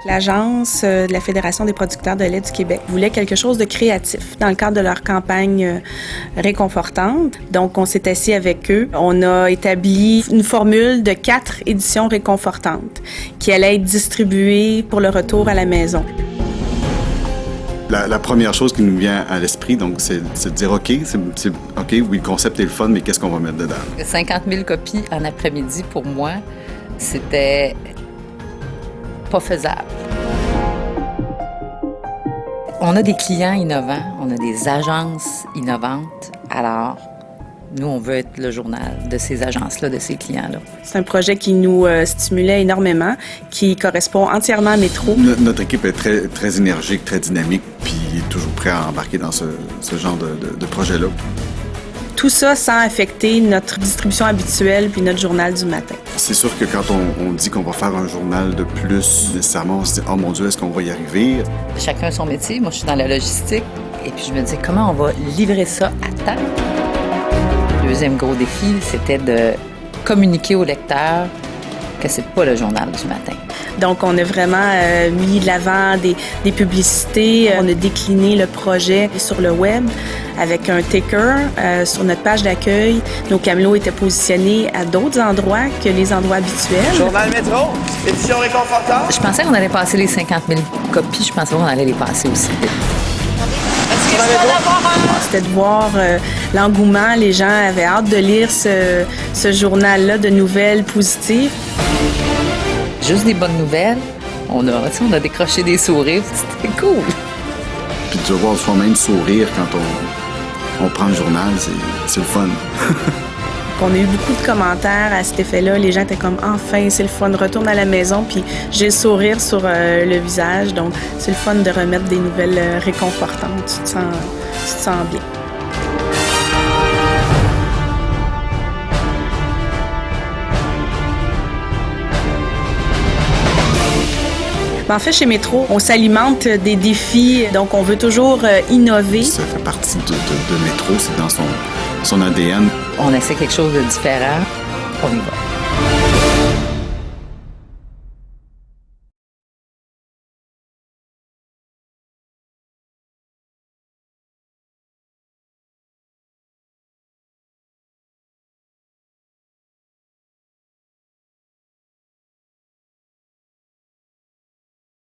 L'agence de la Fédération des producteurs de lait du Québec voulait quelque chose de créatif dans le cadre de leur campagne réconfortante. Donc, on s'est assis avec eux. On a établi une formule de 4 éditions réconfortantes qui allaient être distribuées pour le retour à la maison. La première chose qui nous vient à l'esprit, donc, c'est de dire, OK, oui, le concept est le fun, mais qu'est-ce qu'on va mettre dedans? 50 000 copies en après-midi, pour moi, c'était pas faisable. On a des clients innovants, on a des agences innovantes, alors nous, on veut être le journal de ces agences-là, de ces clients-là. C'est un projet qui nous stimulait énormément, qui correspond entièrement à Métro. Notre équipe est très, très énergique, très dynamique, puis toujours prêt à embarquer dans ce genre de projet-là. Tout ça sans affecter notre distribution habituelle puis notre journal du matin. C'est sûr que quand on dit qu'on va faire un journal de plus, nécessairement, on se dit « Oh mon Dieu, est-ce qu'on va y arriver? » Chacun son métier. Moi, je suis dans la logistique. Et puis, je me dis, comment on va livrer ça à temps? Le deuxième gros défi, c'était de communiquer au lecteur que c'est pas le journal du matin. Donc, on a vraiment mis de l'avant des publicités. On a décliné le projet sur le web avec un ticker sur notre page d'accueil. Nos camelots étaient positionnés à d'autres endroits que les endroits habituels. Journal Métro, édition réconfortante. Je pensais qu'on allait passer les 50 000 copies. Je pensais qu'on allait les passer aussi vite. C'était de voir l'engouement. Les gens avaient hâte de lire ce journal-là de nouvelles positives. Juste des bonnes nouvelles. On a décroché des sourires. C'était cool. Puis de voir soi-même sourire quand on prend le journal, c'est le fun. On a eu beaucoup de commentaires à cet effet-là. Les gens étaient comme « Enfin, c'est le fun, retourne à la maison. » Puis j'ai le sourire sur le visage. Donc, c'est le fun de remettre des nouvelles réconfortantes. Tu te sens bien. En fait, chez Métro, on s'alimente des défis, donc on veut toujours innover. Ça fait partie de Métro, c'est dans son ADN. On essaie quelque chose de différent, on y va.